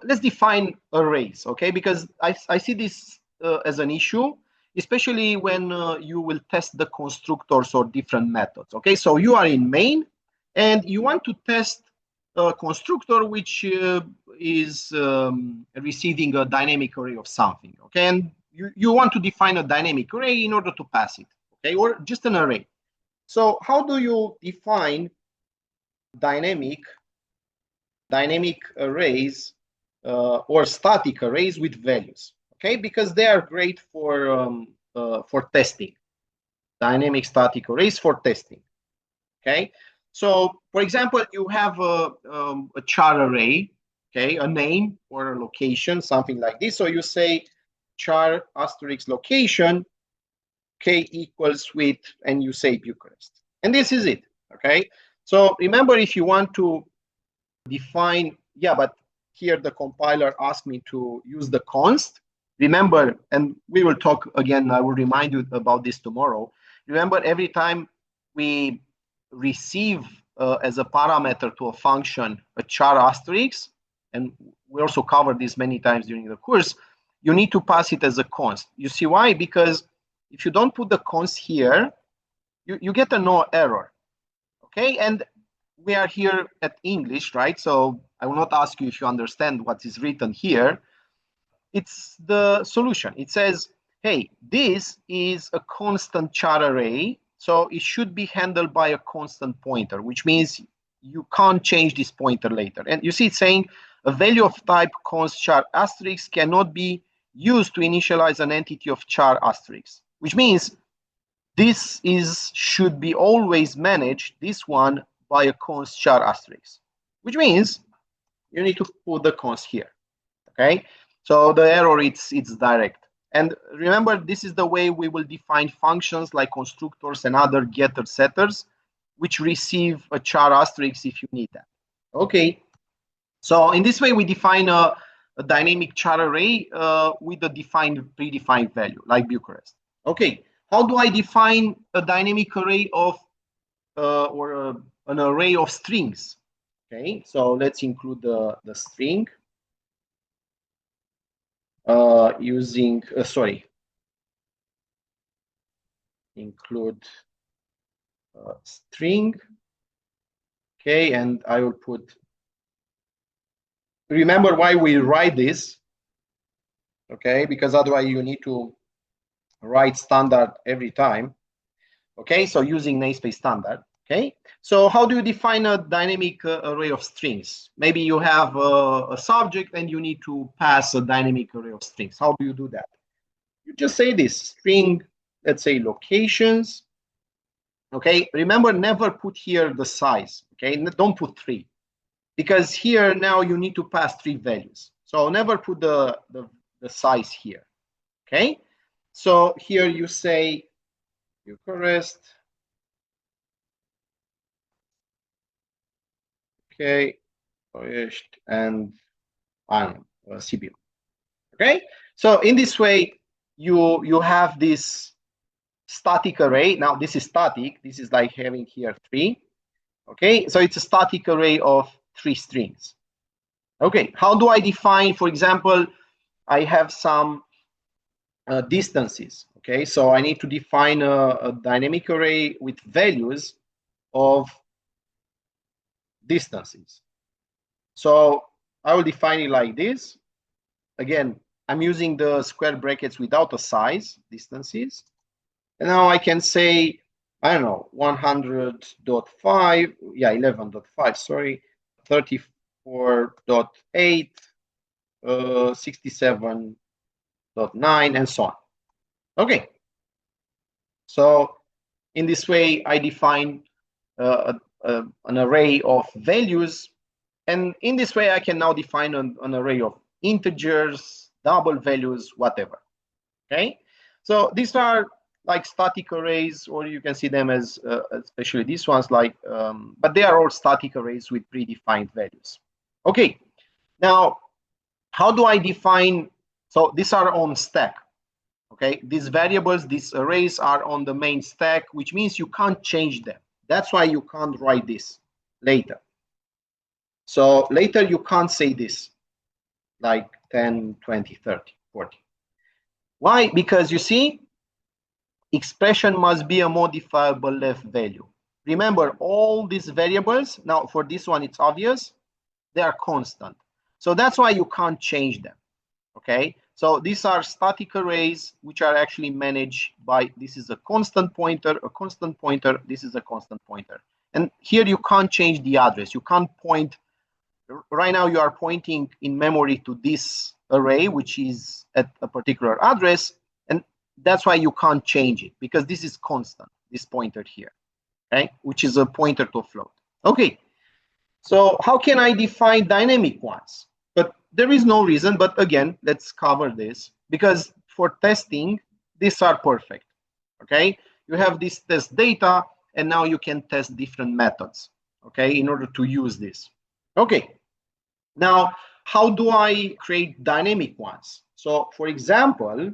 let's define arrays, okay? Because I see this as an issue, especially when you will test the constructors or different methods, okay? So you are in main, and you want to test a constructor which is receiving a dynamic array of something, okay? And you want to define a dynamic array in order to pass it, okay? Or just an array. So how do you define dynamic arrays or static arrays with values, okay? Because they are great for testing. Dynamic static arrays for testing, okay? So, for example, you have a char array, okay, a name or a location, something like this. So you say char asterisk location, k equals with, and you say Bucharest. And this is it, okay? So remember, if you want to define, yeah, but here the compiler asked me to use the const. Remember, and we will talk again, I will remind you about this tomorrow. Remember, every time we receive as a parameter to a function a char asterisk, and we also covered this many times during the course, you need to pass it as a const. You see why? Because if you don't put the const here, you get a no error, okay? And we are here at English, right? So I will not ask you if you understand what is written here. It's the solution. It says, hey, this is a constant char array, so it should be handled by a constant pointer, which means you can't change this pointer later. And you see it's saying a value of type const char asterisk cannot be used to initialize an entity of char asterisk, which means this should be always managed, this one, by a const char asterisk, which means you need to put the const here, okay? So the error, it's direct. And remember, this is the way we will define functions like constructors and other getter setters, which receive a char asterisk if you need that, okay? So in this way, we define a dynamic char array with a predefined value, like Bucharest. Okay, how do I define a dynamic array of an array of strings? Okay, so let's include the string using, include string. Okay, and I will put, remember why we write this, okay, because otherwise you need to write standard every time. Okay, so using namespace standard. Okay, so how do you define a dynamic array of strings? Maybe you have a subject and you need to pass a dynamic array of strings. How do you do that? You just say this string, let's say locations. Okay, remember, never put here the size. Okay, don't put 3, because here now you need to pass 3 values. So never put the size here. Okay, so here you say Bucharest. Okay, and Sibiu. Okay, so in this way you have this static array. Now this is static. This is like having here 3. Okay, so it's a static array of 3 strings. Okay, how do I define, for example, I have some distances. Okay, so I need to define a dynamic array with values of distances. So I will define it like this. Again, I'm using the square brackets without a size, distances. And now I can say, I don't know, 100.5, yeah, 11.5, sorry, 34.8, 67.9, and so on. Okay. So in this way, I define an array of values, and in this way I can now define an array of integers, double values, whatever. Okay, so these are like static arrays, or you can see them as especially these ones like but they are all static arrays with predefined values. Okay, now how do I define? So these are on stack. Okay, these variables, these arrays are on the main stack, which means you can't change them. That's why you can't write this later. So later you can't say this. like 10, 20, 30, 40. Why? Because you see, expression must be a modifiable left value. Remember, all these variables, now for this one, it's obvious, they are constant. So that's why you can't change them, okay? So these are static arrays, which are actually managed by, this is a constant pointer, this is a constant pointer. And here you can't change the address. You can't point, right now you are pointing in memory to this array, which is at a particular address. And that's why you can't change it, because this is constant, this pointer here, okay? Which is a pointer to a float. Okay, so how can I define dynamic ones? But there is no reason, but again, let's cover this, because for testing, these are perfect, okay? You have this test data, and now you can test different methods, okay, in order to use this. Okay, now, how do I create dynamic ones? So for example,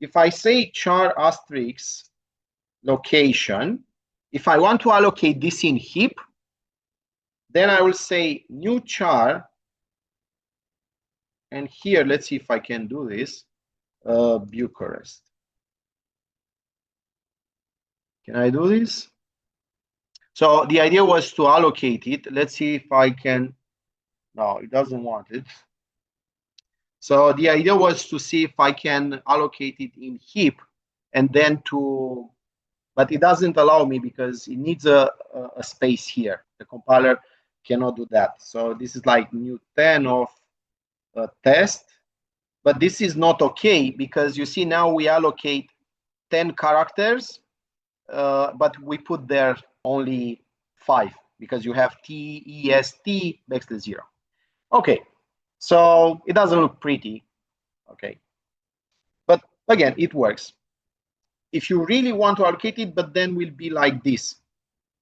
if I say char asterisk location, if I want to allocate this in heap, then I will say new char, and here, let's see if I can do this, Bucharest. Can I do this? So the idea was to allocate it. Let's see if I can. No, it doesn't want it. So the idea was to see if I can allocate it in heap, and then to, but it doesn't allow me because it needs a space here. The compiler cannot do that. So this is like new 10 of test, but this is not okay, because you see now we allocate 10 characters, but we put there only 5, because you have TEST \0. Okay, so it doesn't look pretty, okay, but again, it works. If you really want to allocate it, but then will be like this,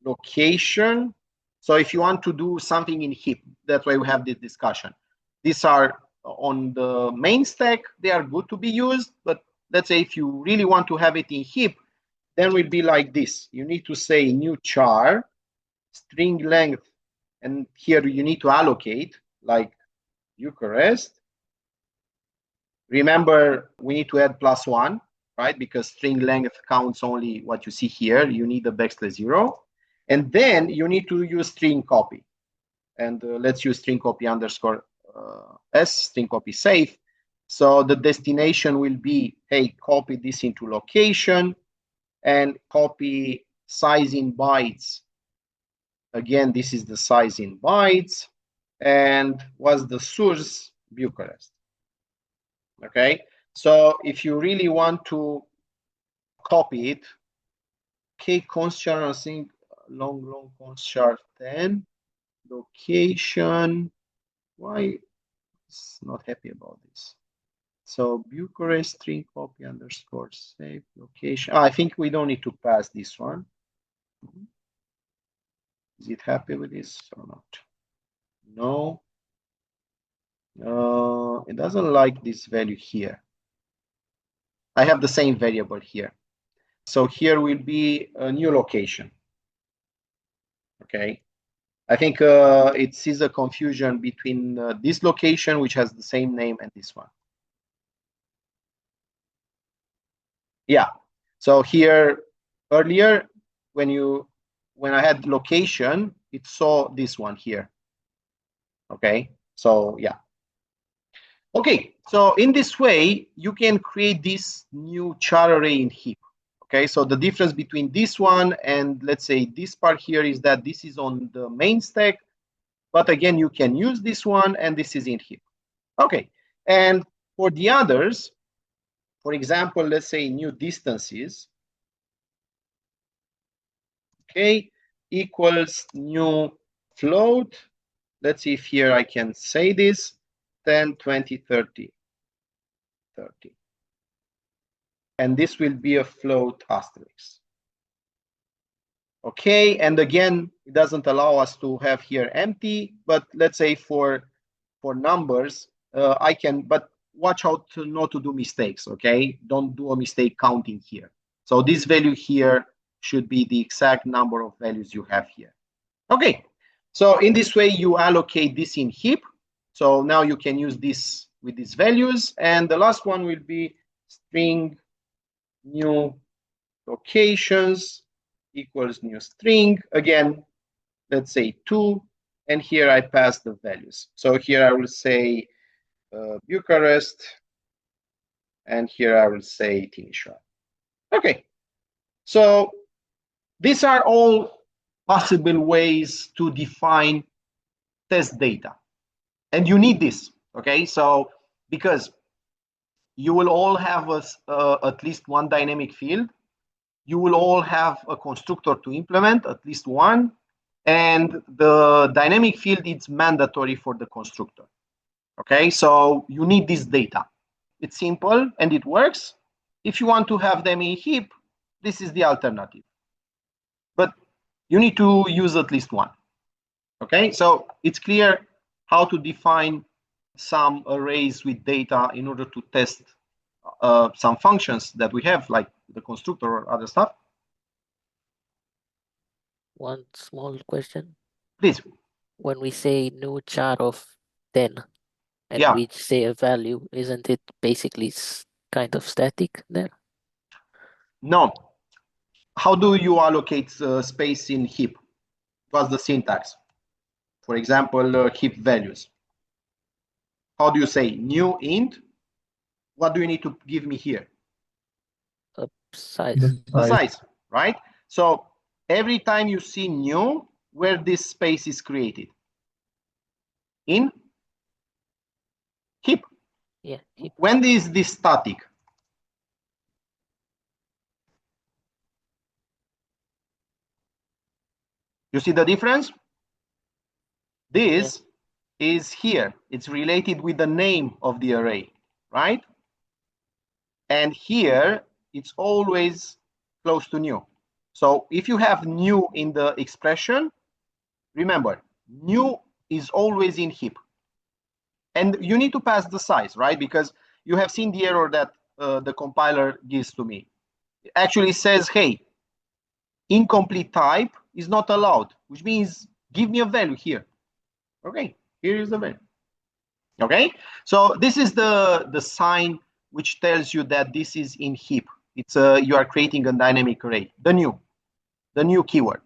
location. So if you want to do something in heap, that's why we have this discussion. These are on the main stack, they are good to be used, but let's say if you really want to have it in heap, then will be like this. You need to say new char, string length, and here you need to allocate, like Bucharest. Remember, we need to add +1, right? Because string length counts only what you see here. You need a \0. And then you need to use string copy. And let's use string copy underscore s, string copy safe. So the destination will be, hey, copy this into location and copy size in bytes. Again, this is the size in bytes. And what's the source? Bucharest. Okay, so if you really want to copy it, okay, const char, I think long const char 10, location. Why it's not happy about this? So Bucharest string copy underscore save location. I think we don't need to pass this one. Is it happy with this or not? No. It doesn't like this value here. I have the same variable here. So here will be a new location. Okay. I think it sees a confusion between this location, which has the same name, and this one. Yeah. So here earlier, when I had location, it saw this one here. Okay. So yeah. Okay. So in this way, you can create this new char array in heap. Okay. So the difference between this one and let's say this part here is that this is on the main stack, but again, you can use this one and this is in heap. Okay. And for the others, for example, let's say new distances. Okay, equals new float. Let's see if here I can say this, 10, 20, 30, 30. And this will be a float asterisk. Okay, and again, it doesn't allow us to have here empty, but let's say for numbers, I can, but watch out not to do mistakes, okay? Don't do a mistake counting here. So this value here should be the exact number of values you have here. Okay, so in this way, you allocate this in heap. So now you can use this with these values. And the last one will be string new locations equals new string. Again, let's say 2. And here I pass the values. So here I will say Bucharest. And here I will say Timișoara. Okay. So these are all possible ways to define test data. And you need this, okay? So because you will all have at least one dynamic field, you will all have a constructor to implement, at least one, and the dynamic field is mandatory for the constructor, okay? So you need this data. It's simple and it works. If you want to have them in heap, this is the alternative. But you need to use at least one, okay? So it's clear how to define some arrays with data in order to test some functions that we have, like the constructor or other stuff. One small question. Please. When we say new char of 10 and Yeah. we say a value, isn't it basically kind of static there? No. How do you allocate space in heap? What's the syntax? For example, heap values. How do you say new int? What do you need to give me here? A size. The size, right? So every time you see new, where this space is created? In heap. Yeah. Heap. When is this static? You see the difference? This is here. It's related with the name of the array, right? And here, it's always close to new. So if you have new in the expression, remember, new is always in heap. And you need to pass the size, right? Because you have seen the error that the compiler gives to me. It actually says, hey, incomplete type is not allowed, which means give me a value here. Okay, here is the value. Okay, so this is the sign which tells you that this is in heap. It's you are creating a dynamic array, the new keyword.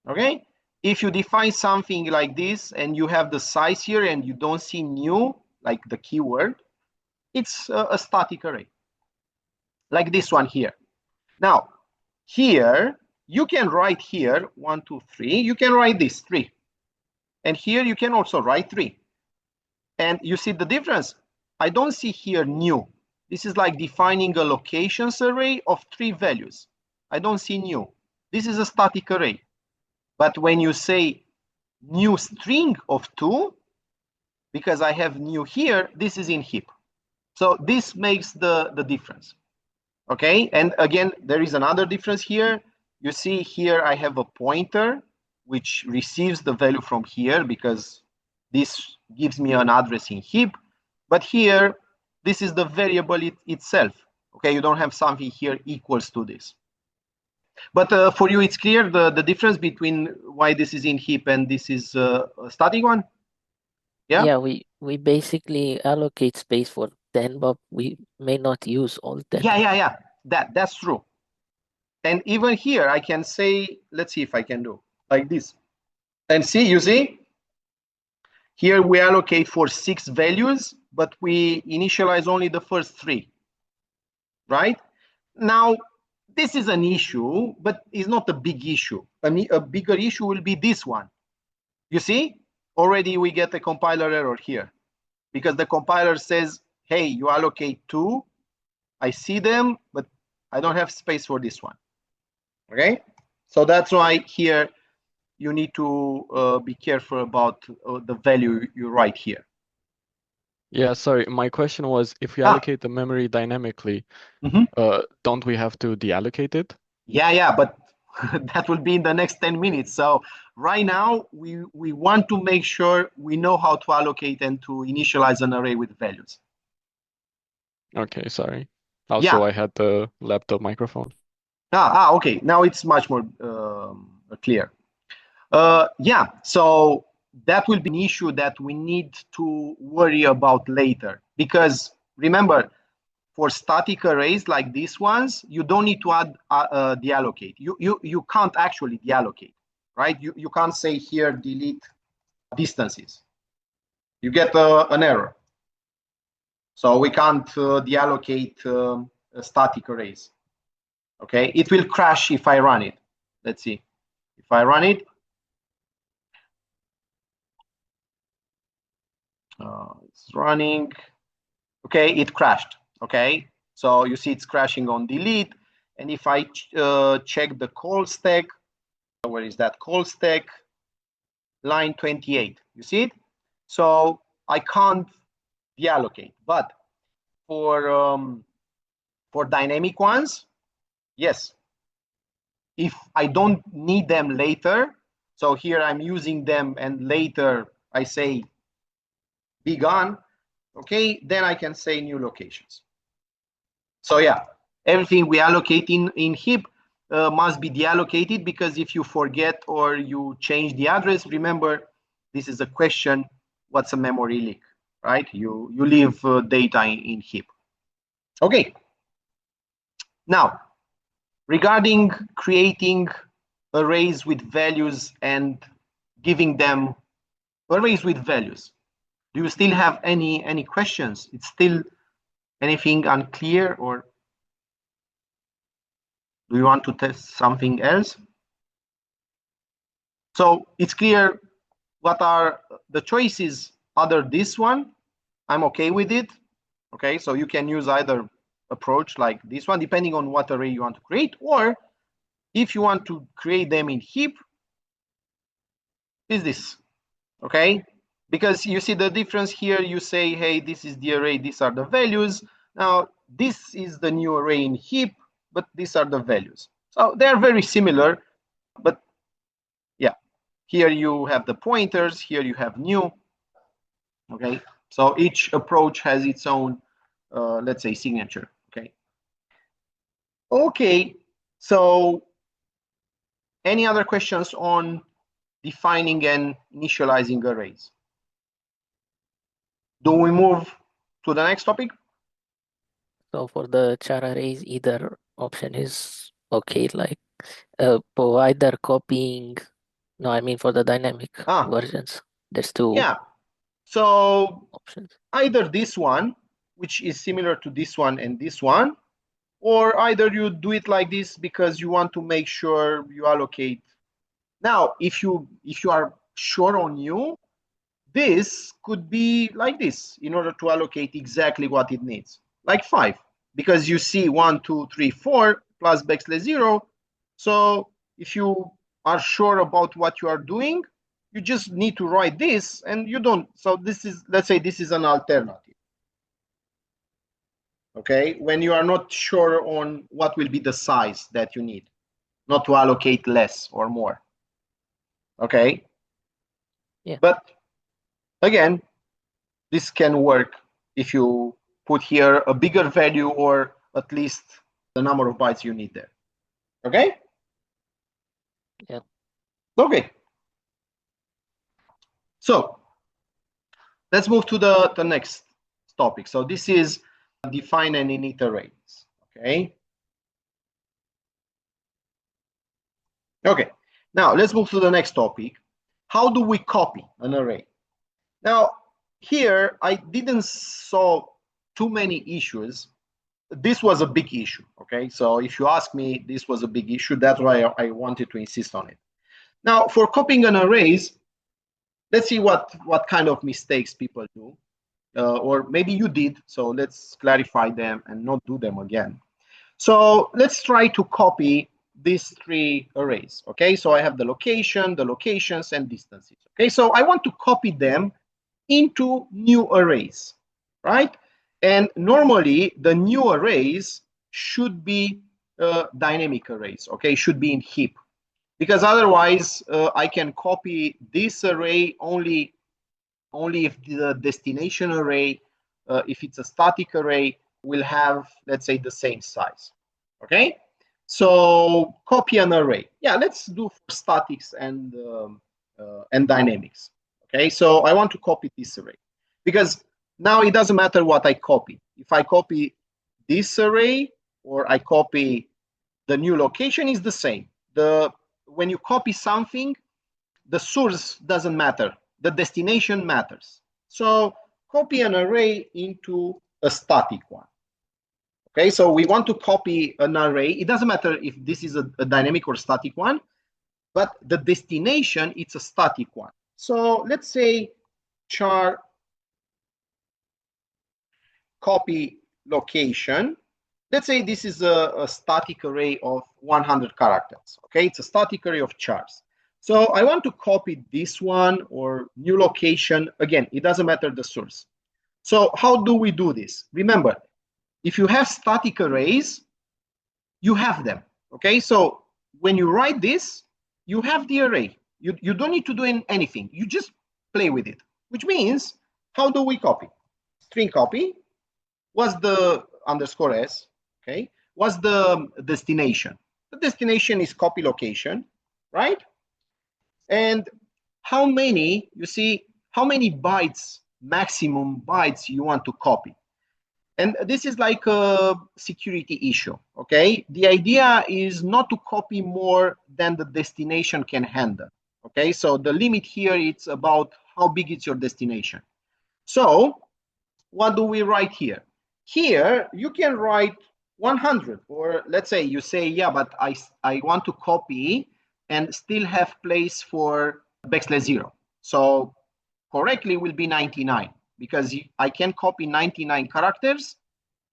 Okay, if you define something like this and you have the size here and you don't see new, like the keyword, it's a static array, like this one here. Now, here, you can write here 1, 2, 3. You can write this 3. And here you can also write 3. And you see the difference? I don't see here new. This is like defining a locations array of 3 values. I don't see new. This is a static array. But when you say new string of 2, because I have new here, this is in heap. So this makes the difference. Okay, and again, there is another difference here. You see here I have a pointer which receives the value from here because this gives me an address in heap. But here, this is the variable itself. Okay, you don't have something here equals to this. But for you, it's clear the difference between why this is in heap and this is a static one? Yeah? Yeah, we basically allocate space for 10, but we may not use all 10. Yeah. That's true. And even here, I can say, let's see if I can do like this. And see, you see, here we allocate for 6 values, but we initialize only the first 3, right? Now, this is an issue, but it's not a big issue. A bigger issue will be this one. You see, already we get a compiler error here because the compiler says, hey, you allocate 2, I see them, but I don't have space for this one. Okay, so that's why here you need to be careful about the value you write here. Yeah, sorry. My question was, if we allocate the memory dynamically, don't we have to deallocate it? Yeah, but that will be in the next 10 minutes. So right now, we want to make sure we know how to allocate and to initialize an array with values. Okay, sorry. Also, I had the laptop microphone. Okay. Now it's much more clear. Yeah, so that will be an issue that we need to worry about later. Because remember, for static arrays like these ones, you don't need to add deallocate. You can't actually deallocate, right? You can't say here delete distances. You get an error. So we can't deallocate static arrays. Okay, it will crash if I run it. Let's see. If I run it, it's running. Okay, it crashed. Okay, so you see it's crashing on delete. And if I check the call stack, where is that call stack? Line 28. You see it? So I can't deallocate. But for dynamic ones, yes. If I don't need them later, so here I'm using them and later I say be gone, okay, then I can say new locations. So yeah, everything we allocate in heap must be deallocated, because if you forget or you change the address, remember, this is a question, what's a memory leak, right? You leave data in heap. Okay. Now, regarding creating arrays with values and giving them arrays with values, do you still have any questions? It's still anything unclear, or do you want to test something else? So it's clear what are the choices other this one. I'm okay with it. Okay, so you can use either approach like this one, depending on what array you want to create, or if you want to create them in heap, is this. Okay, because you see the difference here. You say, hey, this is the array, these are the values. Now this is the new array in heap, but these are the values. So they are very similar, but yeah, here you have the pointers, here you have new. Okay, so each approach has its own let's say signature. Okay, so any other questions on defining and initializing arrays? Do we move to the next topic? So for the char arrays, either option is okay, like either copying. No, I mean for the dynamic versions. There's two so options. Either this one, which is similar to this one and this one, or either you do it like this because you want to make sure you allocate. Now, if you are sure on you, this could be like this in order to allocate exactly what it needs, like 5, because you see 1, 2, 3, 4 plus backslash 0. So if you are sure about what you are doing, you just need to write this, and you don't. So this is, let's say this is an alternative. Okay, when you are not sure on what will be the size that you need, not to allocate less or more. Okay. Yeah. But again, this can work if you put here a bigger value, or at least the number of bytes you need there. Okay? Yeah. Okay. So let's move to the next topic. So this is define and init arrays. Okay. Okay. Now let's move to the next topic. How do we copy an array? Now here I didn't saw too many issues. This was a big issue. Okay. So if you ask me, this was a big issue. That's why I wanted to insist on it. Now for copying an arrays, let's see what kind of mistakes people do. Or maybe you did, so let's clarify them and not do them again. So let's try to copy these 3 arrays. Okay, so I have the location, the locations, and distances. Okay, so I want to copy them into new arrays, right? And normally the new arrays should be dynamic arrays. Okay, should be in heap, because otherwise I can copy this array only if the destination array, if it's a static array, will have, let's say, the same size. Okay, so copy an array. Yeah, let's do for statics and dynamics. Okay, so I want to copy this array because now it doesn't matter what I copy. If I copy this array or I copy the new location, is the same. When you copy something, the source doesn't matter. The destination matters. So copy an array into a static one. Okay, so we want to copy an array. It doesn't matter if this is a dynamic or static one, but the destination, it's a static one. So let's say char copy location. Let's say this is a static array of 100 characters. Okay, it's a static array of chars. So I want to copy this one or new location. Again, it doesn't matter the source. So how do we do this? Remember, if you have static arrays, you have them. Okay, so when you write this, you have the array. You don't need to do anything. You just play with it, which means, how do we copy? String copy was the underscore s, okay, was the destination. The destination is copy location, right? And how many, you see, how many bytes, maximum bytes you want to copy. And this is like a security issue, okay? The idea is not to copy more than the destination can handle, okay? So the limit here, it's about how big is your destination. So what do we write here? Here, you can write 100, or let's say you say, yeah, but I want to copy and still have place for \0. So correctly will be 99, because I can copy 99 characters,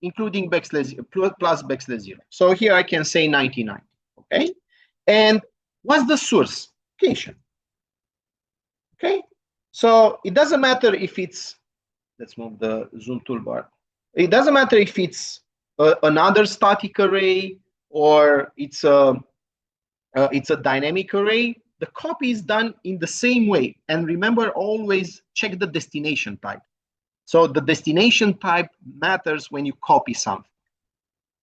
including \0 plus \0. So here I can say 99, okay? And what's the source? Location, okay? So it doesn't matter if it's, let's move the zoom toolbar. It doesn't matter if it's another static array or it's a dynamic array. The copy is done in the same way. And remember, always check the destination type. So the destination type matters when you copy something.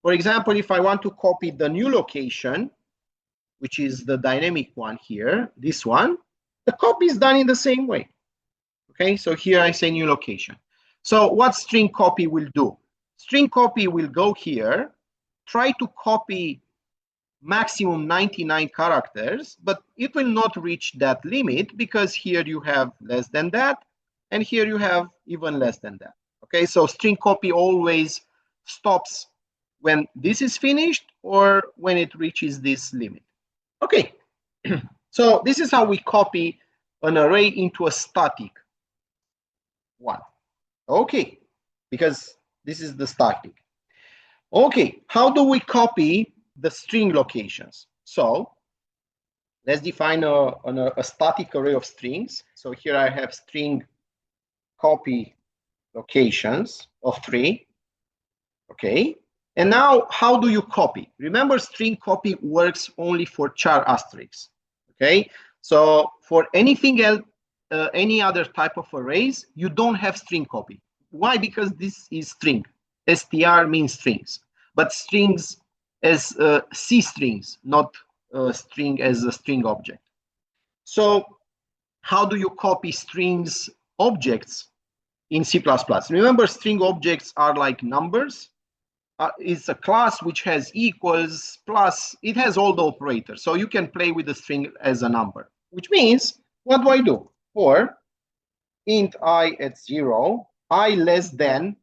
For example, if I want to copy the new location, which is the dynamic one here, this one, the copy is done in the same way. Okay, so here I say new location. So what string copy will do? String copy will go here, try to copy maximum 99 characters, but it will not reach that limit because here you have less than that, and here you have even less than that. Okay, so string copy always stops when this is finished or when it reaches this limit. Okay, so this is how we copy an array into a static one. Okay, because this is the static. Okay, how do we copy the string locations? So let's define a static array of strings. So here I have string copy locations of 3. Okay, and now how do you copy? Remember, string copy works only for char asterisks. Okay, so for anything else, any other type of arrays, you don't have string copy. Why? Because this is string. str means strings, but strings as C strings, not string as a string object. So how do you copy strings objects in C++? Remember, string objects are like numbers. It's a class which has equals, plus, it has all the operators. So you can play with the string as a number, which means, what do I do? For int I at 0, I less than,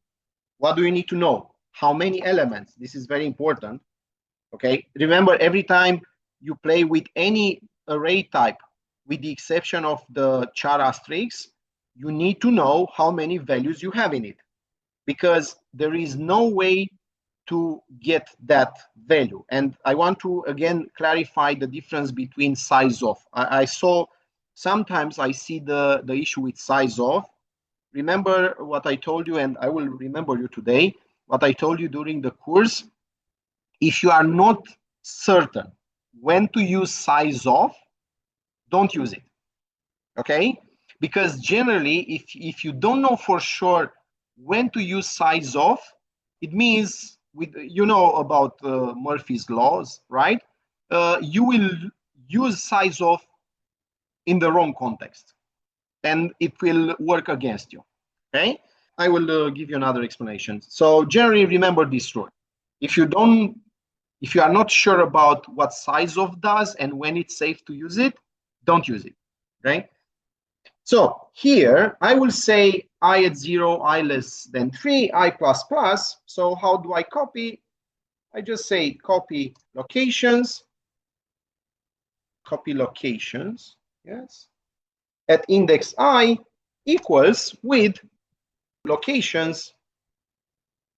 what do you need to know? How many elements? This is very important. Okay, remember, every time you play with any array type, with the exception of the char asterisks, you need to know how many values you have in it, because there is no way to get that value. And I want to again clarify the difference between sizeof. I saw sometimes I see the issue with sizeof. Remember what I told you, and I will remember you today, what I told you during the course. If you are not certain when to use sizeof, don't use it, okay? Because generally, if you don't know for sure when to use sizeof, it means, you know about Murphy's laws, right? You will use sizeof in the wrong context. and it will work against you. Okay, I will give you another explanation. So generally remember this rule. If you are not sure about what sizeof does and when it's safe to use it, don't use it. Okay. So here I will say I at 0, I less than 3, I plus plus. So how do I copy? I just say copy locations, yes, at index I equals with locations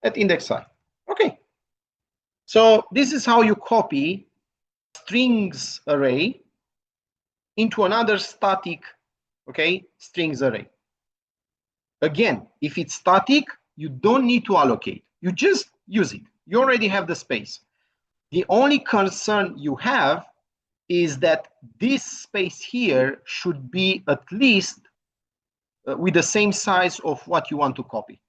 at index I. Okay. So this is how you copy strings array into another static, okay, strings array. Again, if it's static, you don't need to allocate. You just use it. You already have the space. The only concern you have is that this space here should be at least with the same size of what you want to copy.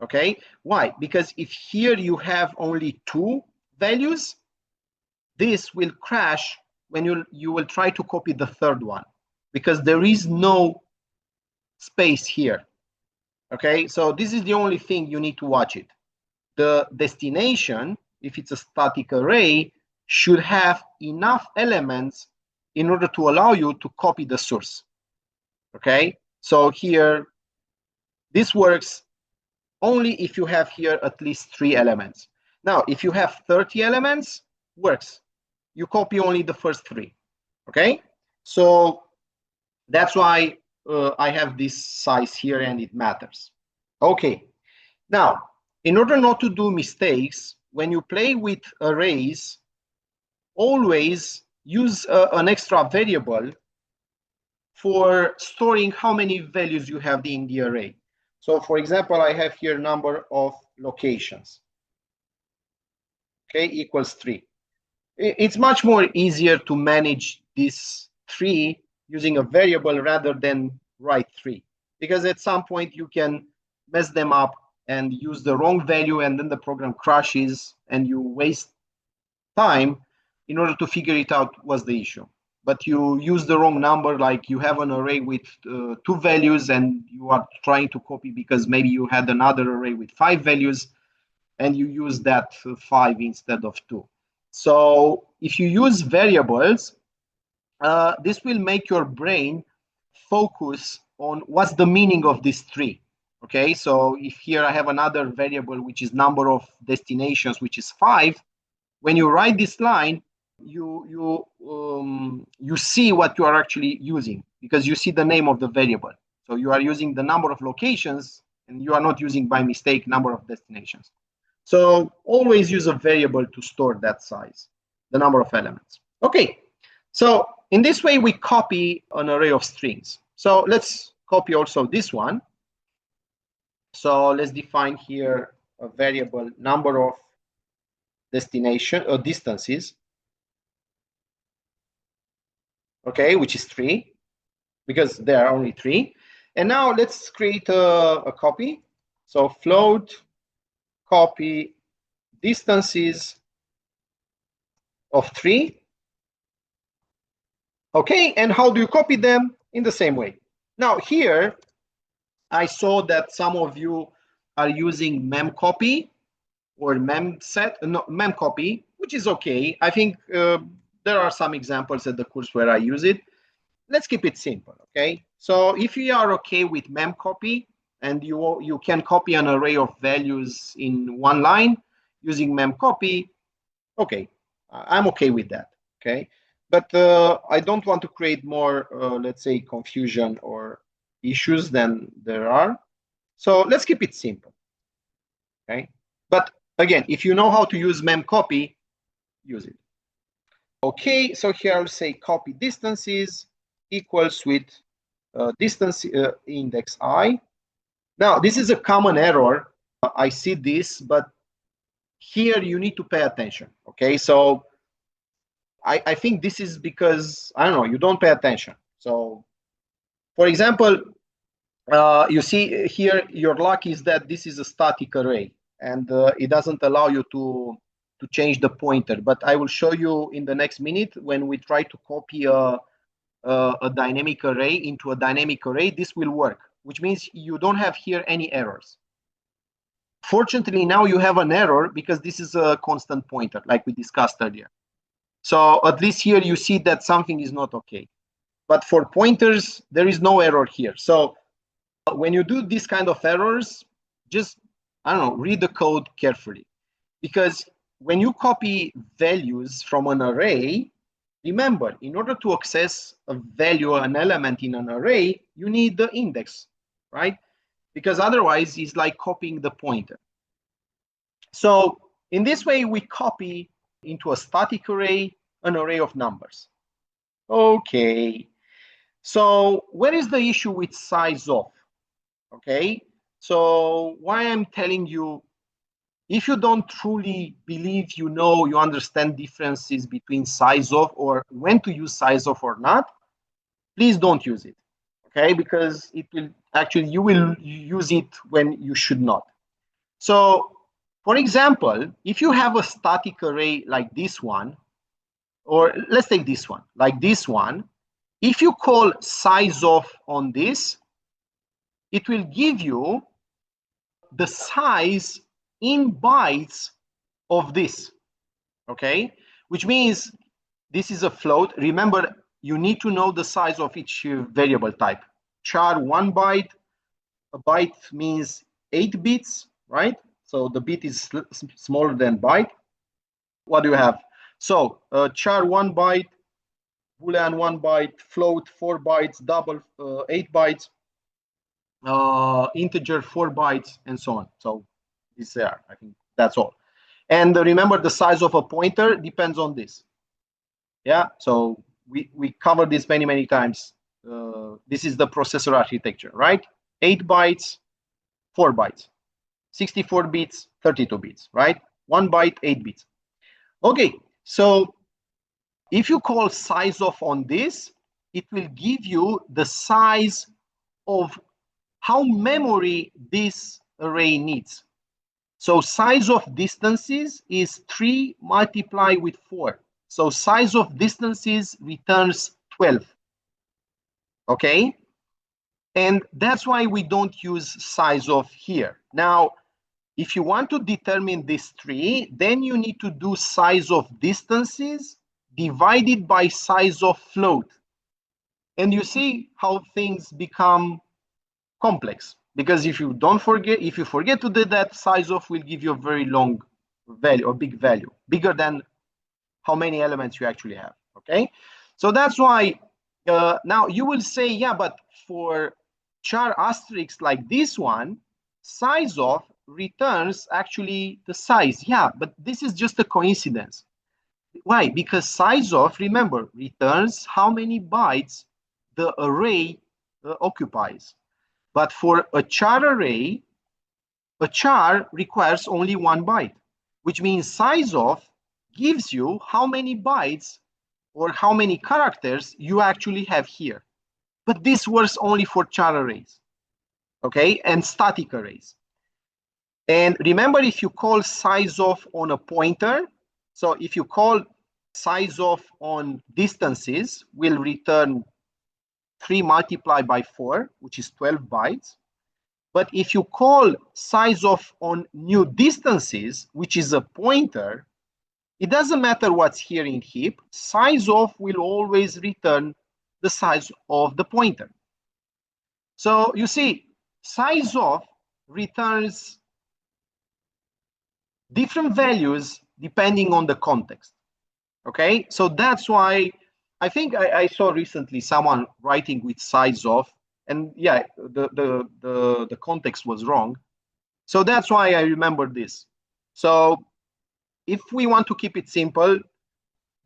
Okay, why? Because if here you have only 2 values, this will crash when you will try to copy the third one, because there is no space here. Okay, so this is the only thing you need to watch it. The destination, if it's a static array, should have enough elements in order to allow you to copy the source. Okay, so here, this works only if you have here at least 3 elements. Now, if you have 30 elements, works. You copy only the first 3. Okay, so that's why I have this size here and it matters. Okay, now, in order not to do mistakes, when you play with arrays, always use an extra variable for storing how many values you have in the array. So for example, I have here number of locations, okay, equals 3. It's much more easier to manage this 3 using a variable rather than write 3, because at some point you can mess them up and use the wrong value, and then the program crashes and you waste time in order to figure it out what's the issue. But you use the wrong number, like you have an array with 2 values and you are trying to copy because maybe you had another array with 5 values and you use that 5 instead of 2. So if you use variables, this will make your brain focus on what's the meaning of this 3. Okay, so if here I have another variable which is number of destinations, which is 5, when you write this line, you see what you are actually using, because you see the name of the variable. So you are using the number of locations and you are not using by mistake number of destinations. So always use a variable to store that size, the number of elements. Okay, so in this way we copy an array of strings. So let's copy also this one. So let's define here a variable number of destination or distances, okay, which is 3, because there are only 3. And now let's create a copy. So float copy distances of 3. Okay, and how do you copy them? In the same way. Now here, I saw that some of you are using memcopy or memcopy, which is okay. I think there are some examples at the course where I use it. Let's keep it simple, okay? So if you are okay with memcopy and you can copy an array of values in one line using memcopy, okay, I'm okay with that, okay? But I don't want to create more, let's say, confusion or issues than there are. So let's keep it simple, okay? But again, if you know how to use memcopy, use it. Okay, so here I'll say copy distances equals with distance index I. Now, this is a common error. I see this, but here you need to pay attention, okay? So I think this is because, I don't know, you don't pay attention. So, for example, you see here, your luck is that this is a static array, and it doesn't allow you to change the pointer. But I will show you in the next minute when we try to copy a a dynamic array into a dynamic array, this will work, which means you don't have here any errors. Fortunately, now you have an error because this is a constant pointer, like we discussed earlier. So at least here you see that something is not okay. But for pointers, there is no error here. So when you do this kind of errors, just, I don't know, read the code carefully. Because when you copy values from an array, remember, in order to access a value, an element in an array, you need the index, right? Because otherwise it's like copying the pointer. So in this way, we copy into a static array an array of numbers. Okay. So where is the issue with sizeof? Okay. So why I'm telling you, if you don't truly believe you know, you understand differences between sizeof or when to use sizeof or not, please don't use it. Okay, because it will actually, you will use it when you should not. So for example, if you have a static array like this one, or let's take this one, like this one, if you call sizeof on this, it will give you the size in bytes of this, okay? Which means this is a float. Remember, you need to know the size of each variable type. Char 1 byte, a byte means 8 bits, right? So the bit is smaller than byte. What do you have? So char 1 byte, boolean 1 byte, float 4 bytes, double 8 bytes, integer 4 bytes, and so on. So this there, I think that's all. And remember, the size of a pointer depends on this. Yeah, so we covered this many times. This is the processor architecture, right? 8 bytes, 4 bytes, 64 bits, 32 bits, right? 1 byte, 8 bits. Okay, so if you call sizeof on this, it will give you the size of how memory this array needs. So size of distances is 3 multiplied with 4. So size of distances returns 12. Okay? And that's why we don't use sizeof here. Now, if you want to determine this tree, then you need to do size of distances divided by size of float. And you see how things become complex. Because if you forget to do that, sizeof will give you a very long value, or big value, bigger than how many elements you actually have. Okay, so that's why now you will say, yeah, but for char asterisk like this one, sizeof returns actually the size. Yeah, but this is just a coincidence. Why? Because sizeof, remember, returns how many bytes the array occupies. But for a char array, a char requires only 1 byte, which means sizeof gives you how many bytes or how many characters you actually have here. But this works only for char arrays, okay, and static arrays. And remember, if you call sizeof on a pointer, so if you call sizeof on distances, will return 3 multiplied by 4, which is 12 bytes. But if you call sizeof on new distances, which is a pointer, it doesn't matter what's here in heap, sizeof will always return the size of the pointer. So you see, sizeof returns different values depending on the context. Okay, so that's why I think I saw recently someone writing with sizeof, and yeah, the context was wrong. So that's why I remember this. So if we want to keep it simple,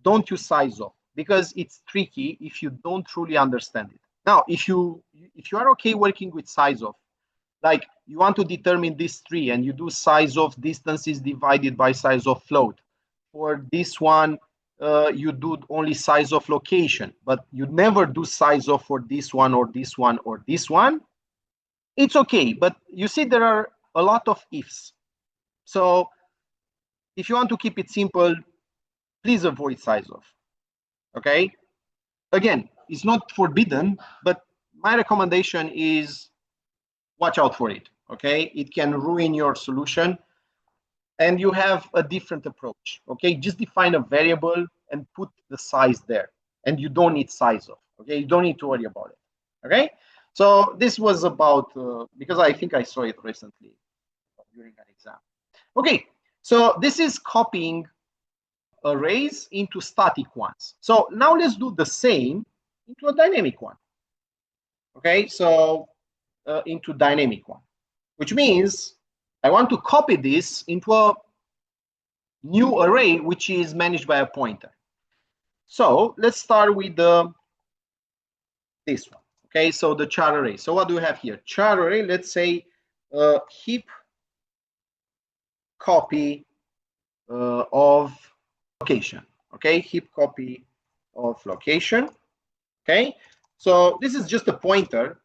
don't use sizeof because it's tricky if you don't truly understand it. Now, if you are okay working with sizeof, like you want to determine this tree and you do sizeof distances divided by size of float. For this one, you do only sizeof location, but you never do sizeof for this one or this one or this one. It's okay, but you see there are a lot of ifs. So if you want to keep it simple, please avoid sizeof. Okay. Again, it's not forbidden, but my recommendation is watch out for it. Okay, it can ruin your solution, and you have a different approach. Okay, just define a variable and put the size there, and you don't need sizeof. Okay, you don't need to worry about it. Okay, so this was about because I think I saw it recently during an exam. Okay, so this is copying arrays into static ones. So now let's do the same into a dynamic one. Okay, so into dynamic one, which means I want to copy this into a new array, which is managed by a pointer. So let's start with this one. Okay, so the char array. So what do we have here? Char array, let's say heap copy of location. Okay, heap copy of location. Okay, so this is just a pointer,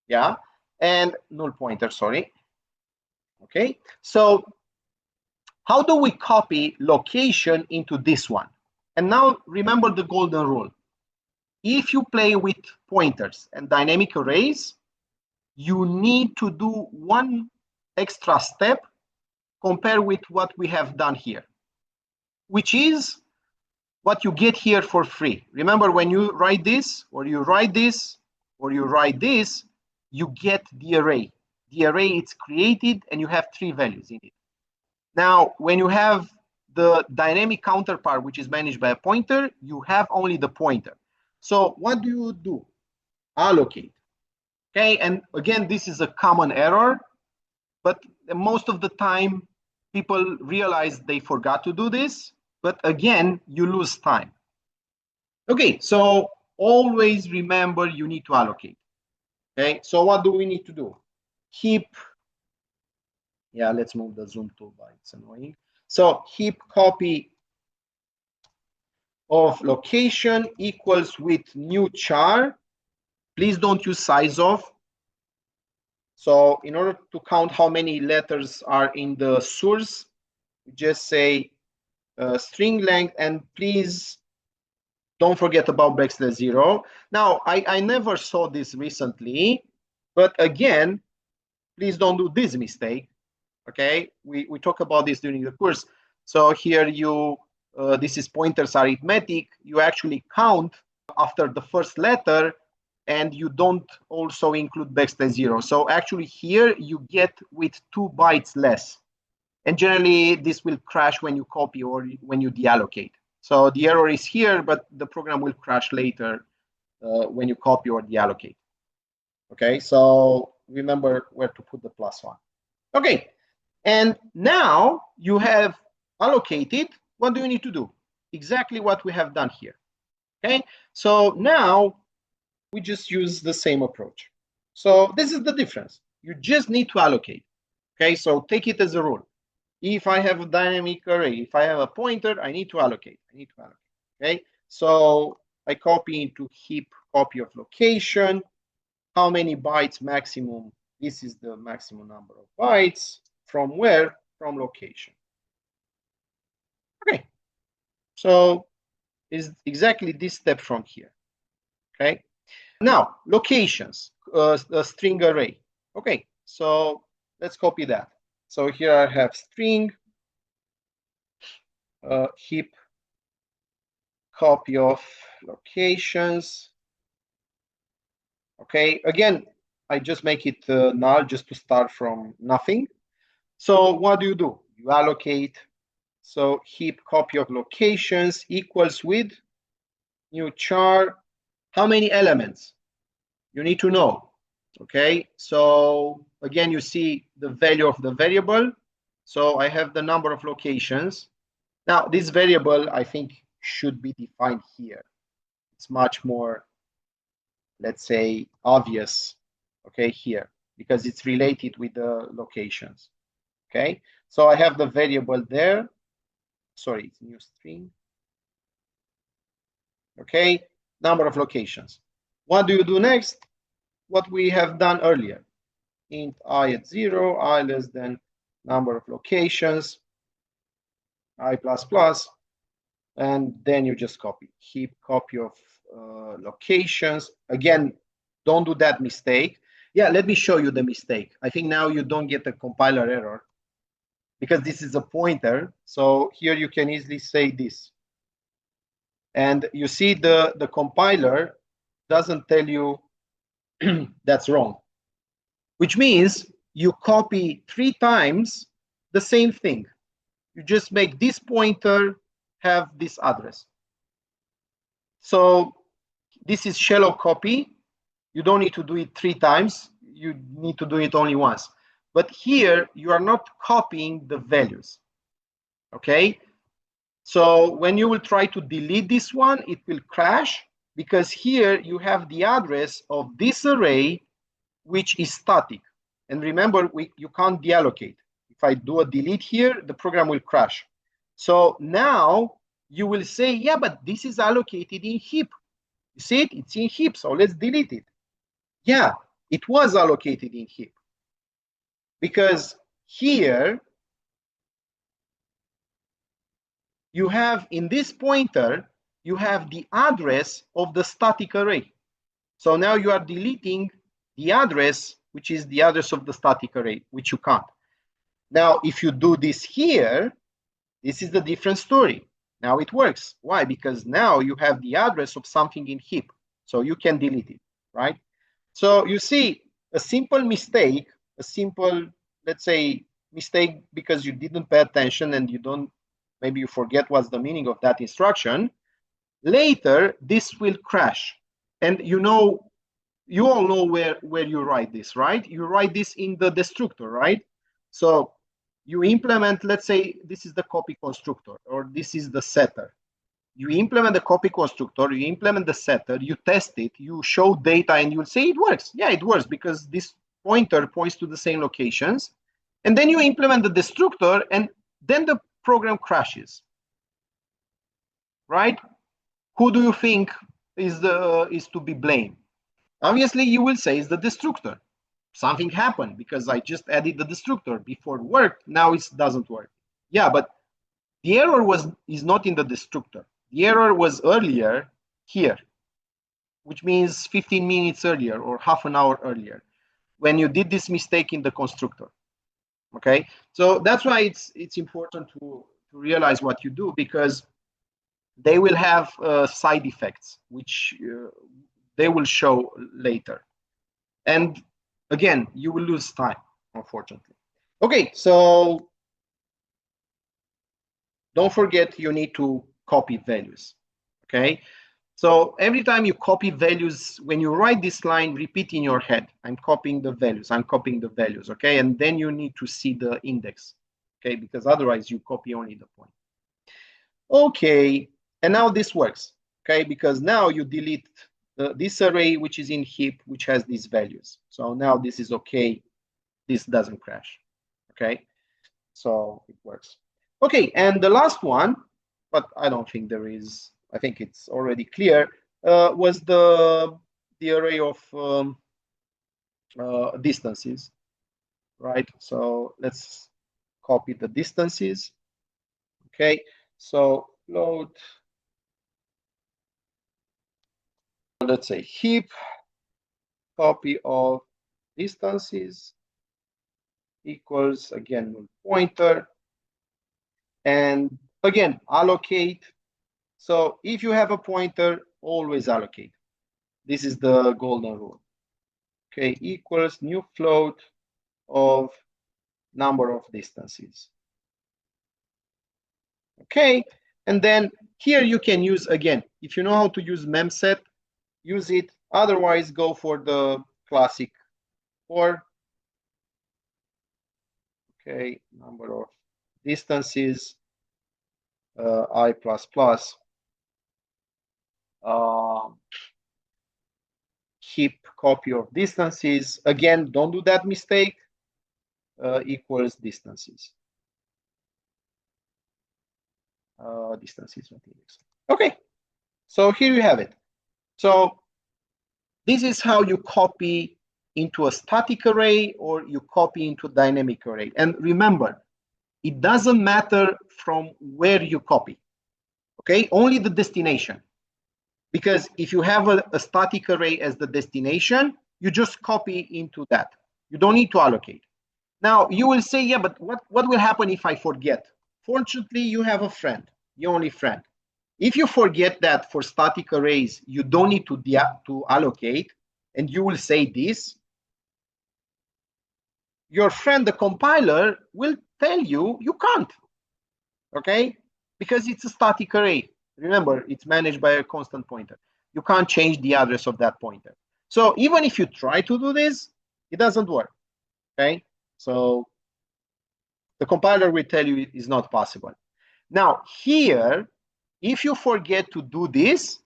yeah, and null pointer, sorry. Okay, so how do we copy location into this one? And now remember the golden rule. If you play with pointers and dynamic arrays, you need to do one extra step compared with what we have done here, which is what you get here for free. Remember, when you write this, or you write this, or you write this, you get the array. The array is created, and you have 3 values in it. Now, when you have the dynamic counterpart, which is managed by a pointer, you have only the pointer. So what do you do? Allocate. Okay, and again, this is a common error, but most of the time, people realize they forgot to do this, but again, you lose time. Okay, so always remember you need to allocate. Okay, so what do we need to do? Heap, yeah, let's move the zoom toolbar, it's annoying. So heap copy of location equals with new char. Please don't use sizeof. So in order to count how many letters are in the source, just say string length, and please don't forget about \0. Now, I never saw this recently, but again, please don't do this mistake. Okay, we talk about this during the course. So here this is pointers arithmetic. You actually count after the first letter, and you don't also include \0. So actually here you get with 2 bytes less. And generally this will crash when you copy or when you deallocate. So the error is here, but the program will crash later when you copy or deallocate. Okay, so remember where to put the +1. Okay, and now you have allocated. What do you need to do? Exactly what we have done here. Okay, so now we just use the same approach. So this is the difference. You just need to allocate. Okay, so take it as a rule. If I have a dynamic array, if I have a pointer, I need to allocate. Okay, so I copy into heap copy of location. How many bytes maximum? This is the maximum number of bytes. From where? From location. Okay, so is exactly this step from here. Okay, now locations, a string array. Okay, so let's copy that. So here I have string heap copy of locations. Okay, again, I just make it null just to start from nothing. So what do? You allocate. So heap copy of locations equals with new char. How many elements? You need to know. Okay, so again, you see the value of the variable. So I have the number of locations. Now, this variable, I think, should be defined here. It's much more, let's say, obvious, okay, here, because it's related with the locations. Okay, so I have the variable there. Sorry, it's new string. Okay, number of locations. What do you do next? What we have done earlier. Int I at 0, I less than number of locations, I++, and then you just copy. Heap copy of locations. Again, don't do that mistake. Yeah, let me show you the mistake. I think now you don't get a compiler error because this is a pointer. So here you can easily say this. And you see the compiler doesn't tell you that's wrong, which means you copy 3 times the same thing. You just make this pointer have this address. So this is shallow copy. You don't need to do it 3 times. You need to do it only once. But here you are not copying the values. Okay? So when you will try to delete this one, it will crash because here you have the address of this array, which is static. And remember, you can't deallocate. If I do a delete here, the program will crash. So now you will say, yeah, but this is allocated in heap. You see it? It's in heap, so let's delete it. Yeah, it was allocated in heap. Because here, you have, in this pointer, you have the address of the static array. So now you are deleting the address, which is the address of the static array, which you can't. Now, if you do this here, this is the different story. Now it works. Why? Because now you have the address of something in heap, so you can delete it, right? So you see a simple mistake, a simple, let's say, mistake because you didn't pay attention and you don't, maybe you forget what's the meaning of that instruction. Later, this will crash. And you all know where you write this, right? You write this in the destructor, right? So you implement, let's say this is the copy constructor, or this is the setter. You implement the copy constructor, you implement the setter, you test it, you show data, and you'll say it works. Yeah, it works because this pointer points to the same locations. And then you implement the destructor, and then the program crashes, right? Who do you think is to be blamed? Obviously, you will say it's the destructor. Something happened because I just added the destructor. Before it worked, now it doesn't work. Yeah, but the error is not in the destructor. The error was earlier here, which means 15 minutes earlier or half an hour earlier when you did this mistake in the constructor. Okay, so that's why it's important to realize what you do, because they will have side effects, which they will show later. And again, you will lose time, unfortunately. Okay, so don't forget you need to copy values, okay? So every time you copy values, when you write this line, repeat in your head, I'm copying the values, I'm copying the values, okay? And then you need to see the index, okay? Because otherwise you copy only the point. Okay, and now this works, okay? Because now you delete this array, which is in heap, which has these values. So now this is okay. This doesn't crash, okay? So it works. Okay, and the last one, but I don't think there is, I think it's already clear, was the array of distances, right? So let's copy the distances. Okay, so load, let's say heap copy of distances equals, again, pointer, and again, allocate. So if you have a pointer, always allocate. This is the golden rule. Okay, equals new float of number of distances. Okay, and then here you can use, again, if you know how to use memset, use it. Otherwise, go for the classic for. Okay, number of distances, I++. Heap copy of distances. Again, don't do that mistake. Equals distances. Distances. Okay, so here you have it. So this is how you copy into a static array or you copy into a dynamic array. And remember, it doesn't matter from where you copy. Okay, only the destination. Because if you have a static array as the destination, you just copy into that. You don't need to allocate. Now, you will say, yeah, but what will happen if I forget? Fortunately, you have a friend, the only friend. If you forget that for static arrays, you don't need to allocate, and you will say this, your friend, the compiler, will tell you you can't, okay? Because it's a static array. Remember, it's managed by a constant pointer. You can't change the address of that pointer. So even if you try to do this, it doesn't work, okay? So the compiler will tell you it is not possible. Now, here, if you forget to do this,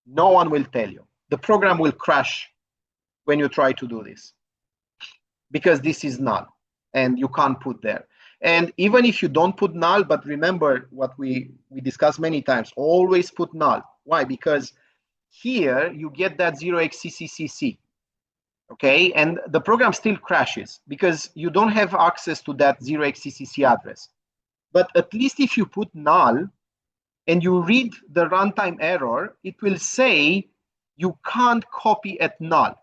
no one will tell you. The program will crash when you try to do this, because this is null, and you can't put there. And even if you don't put null, but remember what we discussed many times, always put null. Why? Because here you get that 0xCCCC, okay? And the program still crashes because you don't have access to that 0xCCC address. But at least if you put null and you read the runtime error, it will say you can't copy at null.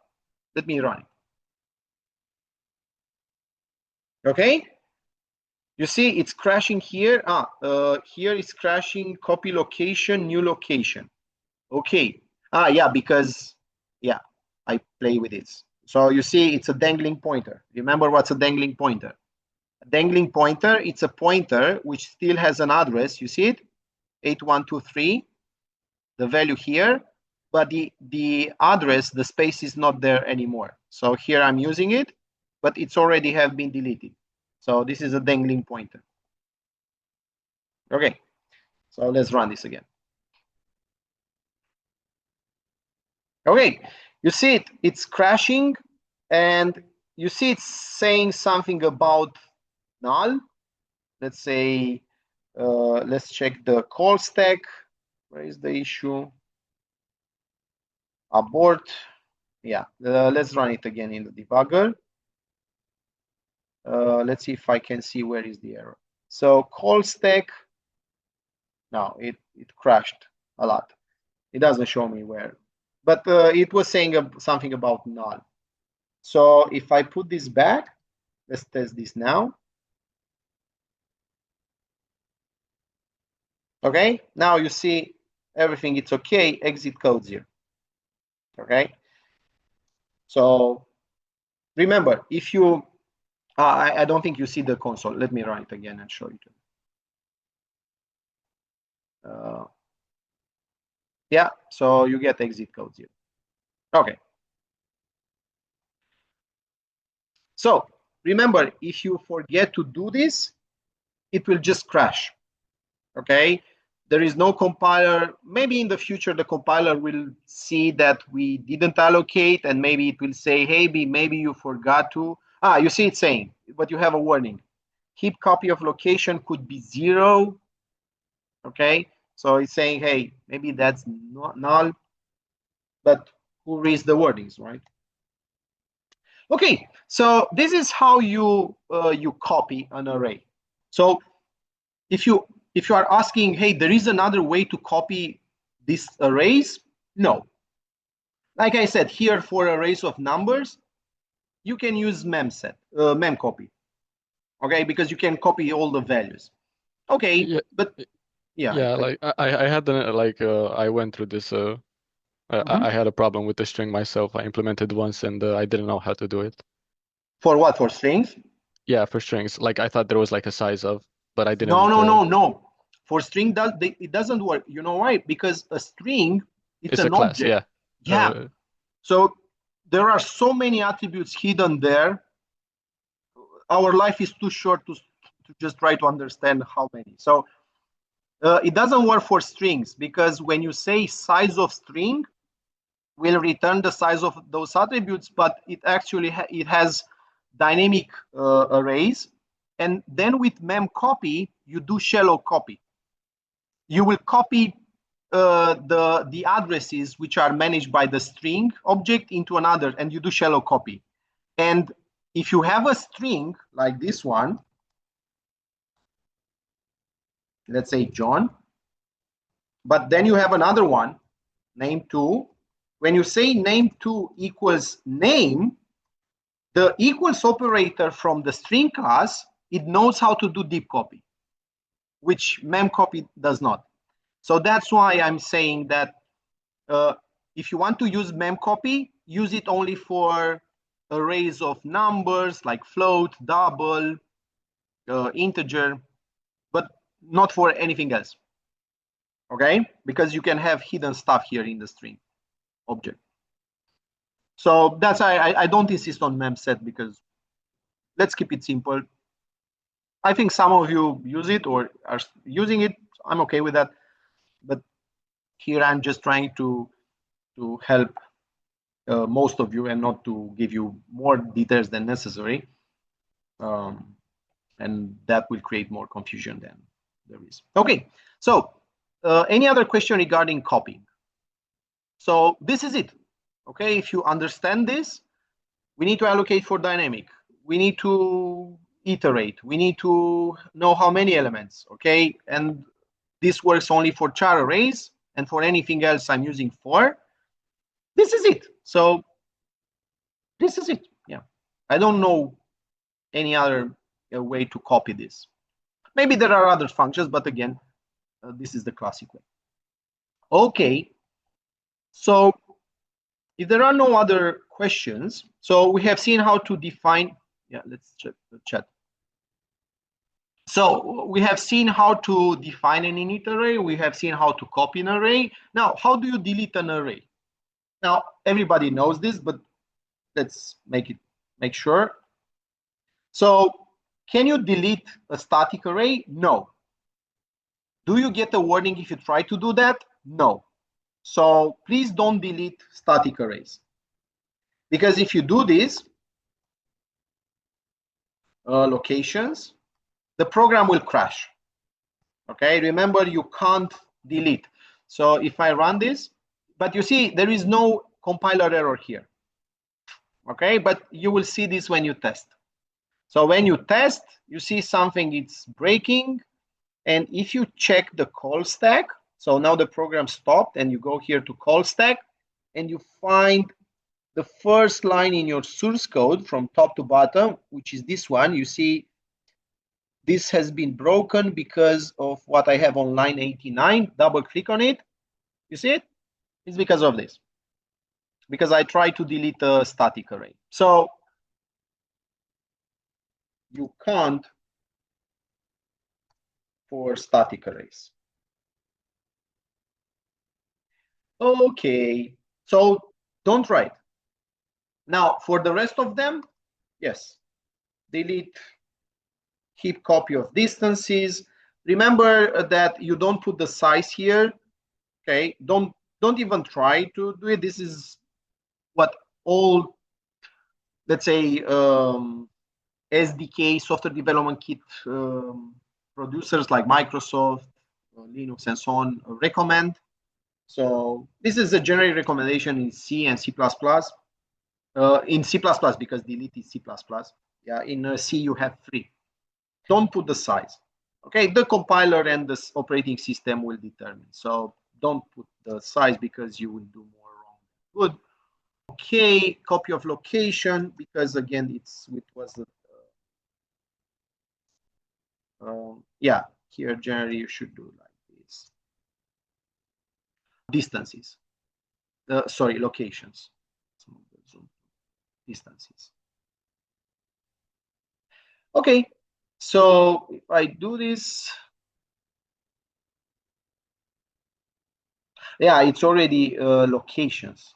Let me run it. Okay? You see, it's crashing here. Here it's crashing, copy location, new location. Okay. Yeah, because, yeah, I play with it. So you see, it's a dangling pointer. Remember what's a dangling pointer? A dangling pointer, it's a pointer which still has an address. You see it? 8123, the value here, but the address, the space is not there anymore. So here I'm using it, but it's already have been deleted. So this is a dangling pointer. Okay, so let's run this again. Okay, you see it's crashing, and you see it's saying something about null. Let's say, let's check the call stack. Where is the issue? Abort. Yeah, let's run it again in the debugger. Let's see if I can see where is the error. So call stack, no, it crashed a lot. It doesn't show me where, but it was saying something about null. So if I put this back, let's test this now. Okay, now you see everything, it's okay, exit code 0. Okay, so remember, if you, I don't think you see the console. Let me run it again and show you. Yeah, so you get exit code 0. Okay. So remember, if you forget to do this, it will just crash. Okay, there is no compiler. Maybe in the future the compiler will see that we didn't allocate, and maybe it will say, hey, maybe you forgot to. You see it saying, but you have a warning. Heap copy of location could be 0. Okay, so it's saying, hey, maybe that's not null, but who reads the warnings, right? Okay, so this is how you copy an array. So if you are asking, hey, there is another way to copy these arrays? No. Like I said, here for arrays of numbers, you can use memcopy. Okay, because you can copy all the values. Okay, yeah, but yeah. Like I had I went through this. I had a problem with the string myself. I implemented once, and I didn't know how to do it. For what? For strings? Yeah, for strings. Like I thought there was like a size of, but I didn't. No. For string, it doesn't work. You know why? Because a string, it's an class, object. Yeah. So there are so many attributes hidden there. Our life is too short to just try to understand how many. So it doesn't work for strings, because when you say size of string, will return the size of those attributes, but it actually it has dynamic arrays. And then with memcopy, you do shallow copy. You will copy the addresses which are managed by the string object into another, and you do shallow copy. And if you have a string like this one, let's say John, but then you have another one, name2. When you say name2 equals name, the equals operator from the string class, it knows how to do deep copy, which memcopy does not. So that's why I'm saying that if you want to use memcopy, use it only for arrays of numbers like float, double, integer, but not for anything else. Okay, because you can have hidden stuff here in the string object. So that's why I don't insist on memset, because let's keep it simple. I think some of you use it or are using it. I'm okay with that, but here I'm just trying to help most of you and not to give you more details than necessary, and that will create more confusion than there is. Okay, so any other question regarding copying? So this is it. Okay, if you understand this, we need to allocate for dynamic. We need to iterate. We need to know how many elements. Okay, and this works only for char arrays, and for anything else I'm using for. This is it. So this is it. Yeah, I don't know any other way to copy this. Maybe there are other functions, but again, this is the classic way. Okay, so if there are no other questions, so we have seen how to define. Yeah, let's check the chat. So we have seen how to define an init array. We have seen how to copy an array. Now, how do you delete an array? Now, everybody knows this, but let's make sure. So can you delete a static array? No. Do you get a warning if you try to do that? No. So please don't delete static arrays, because if you do this, locations, the program will crash. Okay, remember, you can't delete. So if I run this, but you see there is no compiler error here. Okay, but you will see this when you test. So when you test, you see something, it's breaking. And if you check the call stack, so now the program stopped, and you go here to call stack, and you find the first line in your source code from top to bottom, which is this one. You see this has been broken because of what I have on line 89. Double click on it. You see it? It's because of this. Because I tried to delete a static array. So you can't for static arrays. Okay, so don't write. Now, for the rest of them, yes, delete heap copy of distances. Remember that you don't put the size here. Okay, don't even try to do it. This is what all, let's say, SDK, software development kit producers like Microsoft, Linux, and so on recommend. So this is a generic recommendation in C and C++. In C++, because delete is C++. Yeah, in C you have 3. Don't put the size. Okay, the compiler and the operating system will determine. So don't put the size, because you will do more wrong. Good. Okay, copy of location, because again it was yeah, here generally you should do like this. Distances. Sorry, locations. Distances. Okay, so if I do this, yeah, it's already locations.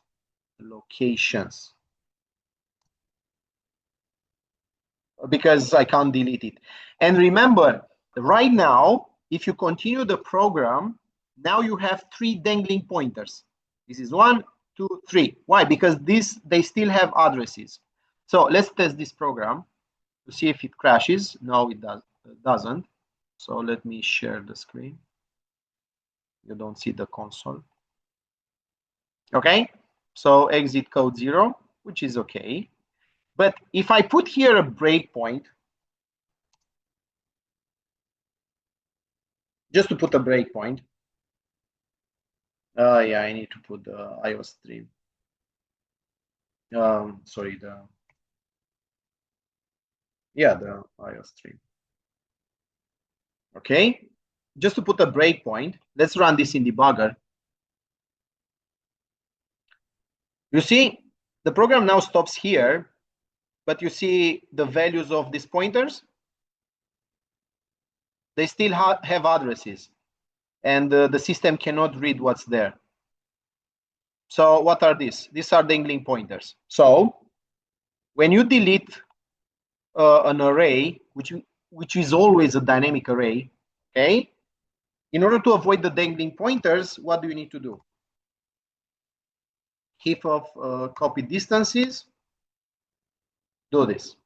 Because I can't delete it. And remember, right now, if you continue the program, now you have 3 dangling pointers. This is 1, 2, 3. Why? Because they still have addresses. So let's test this program to see if it crashes. No, it doesn't. So let me share the screen. You don't see the console. Okay, so exit code 0, which is okay. But if I put here a breakpoint, just to put a breakpoint, Yeah, I need to put the IO stream. Sorry, the IO stream. Okay, just to put a breakpoint, let's run this in debugger. You see, the program now stops here, but you see the values of these pointers. They still have addresses, and the system cannot read what's there. So what are these? These are dangling pointers. So when you delete an array, which is always a dynamic array, okay? In order to avoid the dangling pointers, what do you need to do? Heap of copy distances. Do this.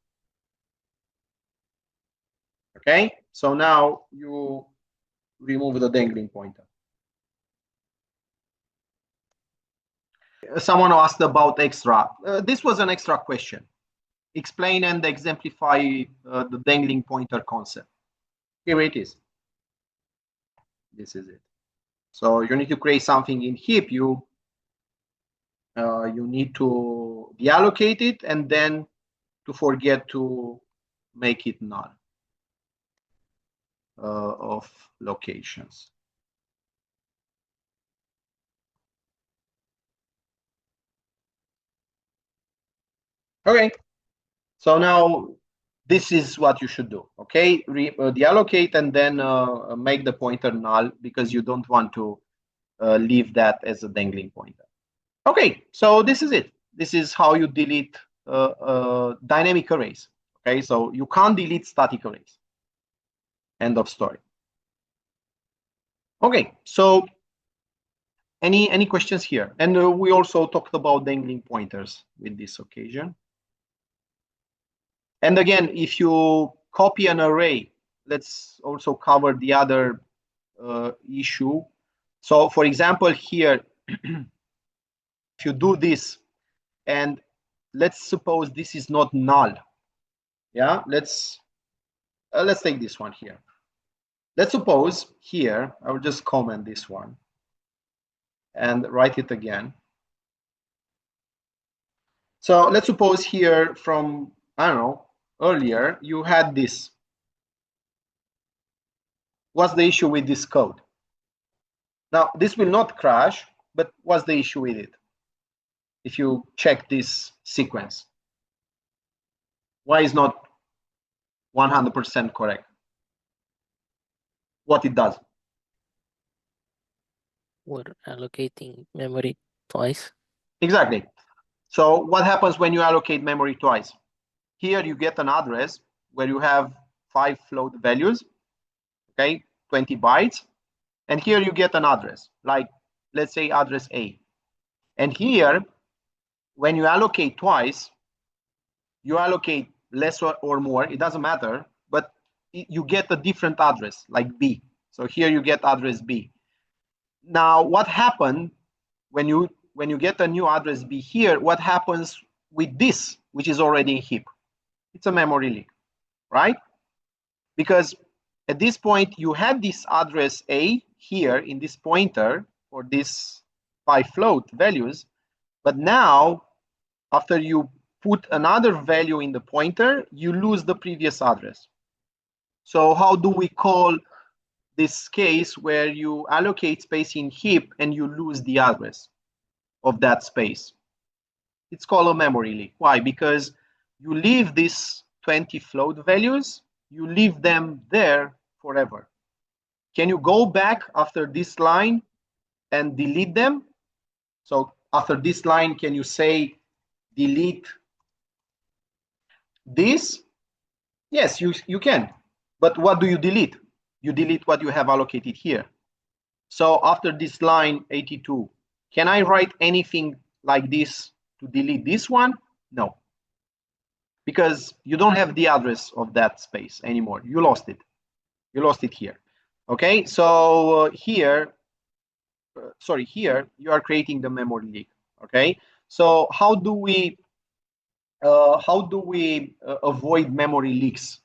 Okay, so now you remove the dangling pointer. Someone asked about extra. This was an extra question. Explain and exemplify the dangling pointer concept. Here it is. This is it. So you need to create something in heap. You need to deallocate it and then to forget to make it null of locations. Okay, so now this is what you should do. Okay, deallocate and then make the pointer null because you don't want to leave that as a dangling pointer. Okay, so this is it. This is how you delete dynamic arrays. Okay, so you can't delete static arrays. End of story. Okay, so any questions here? And we also talked about dangling pointers with this occasion. And again, if you copy an array, let's also cover the other issue. So for example, here, if you do this, and let's suppose this is not null. Yeah, let's take this one here. Let's suppose here, I will just comment this one and write it again. So let's suppose here from, I don't know, earlier, you had this. What's the issue with this code? Now, this will not crash, but what's the issue with it? If you check this sequence, why is not 100% correct? What it does? We're allocating memory twice. Exactly. So what happens when you allocate memory twice? Here you get an address where you have 5 float values, okay, 20 bytes. And here you get an address, like let's say address A. And here, when you allocate twice, you allocate less or more, it doesn't matter, but you get a different address, like B. So here you get address B. Now, what happened when you get a new address B here, what happens with this, which is already in heap? It's a memory leak, right? Because at this point, you had this address A here in this pointer for this 5 float values, but now, after you put another value in the pointer, you lose the previous address. So how do we call this case where you allocate space in heap and you lose the address of that space? It's called a memory leak. Why? Because you leave these 20 float values, you leave them there forever. Can you go back after this line and delete them? So after this line, can you say delete this? Yes, you can. But what do you delete? You delete what you have allocated here. So after this line 82, can I write anything like this to delete this one? No. Because you don't have the address of that space anymore. You lost it. You lost it here. Okay, so here you are creating the memory leak. Okay, so how do we avoid memory leaks?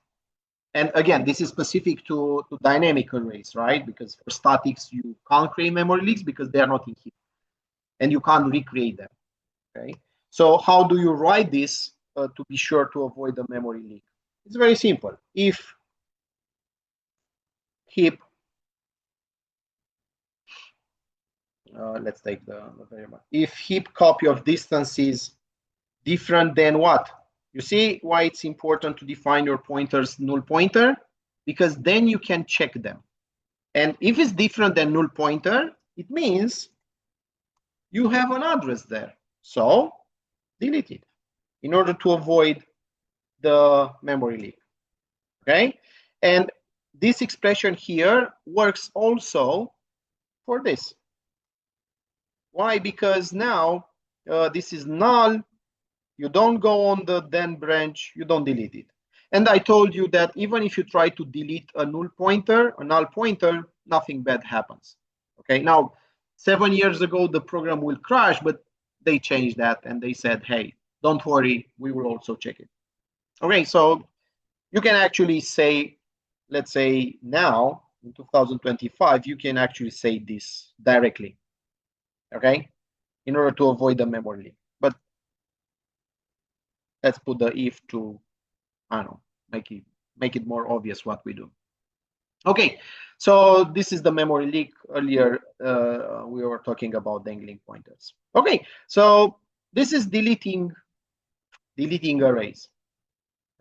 And again, this is specific to dynamic arrays, right? Because for statics, you can't create memory leaks because they are not in heap. And you can't recreate them, okay? So how do you write this to be sure to avoid the memory leak? It's very simple. If heap, let's take the variable. If heap copy of distance is different than what? You see why it's important to define your pointer's null pointer? Because then you can check them. And if it's different than null pointer, it means you have an address there. So delete it in order to avoid the memory leak. Okay? And this expression here works also for this. Why? Because now this is null. You don't go on the then branch, you don't delete it. And I told you that even if you try to delete a null pointer, nothing bad happens. Okay, now 7 years ago, the program will crash, but they changed that and they said, hey, don't worry, we will also check it. Okay, so you can actually say, let's say now, in 2025, you can actually say this directly, okay, in order to avoid the memory leak. But let's put the if to, I don't know, make it more obvious what we do. Okay, so this is the memory leak. Earlier, we were talking about dangling pointers. Okay, so this is deleting arrays.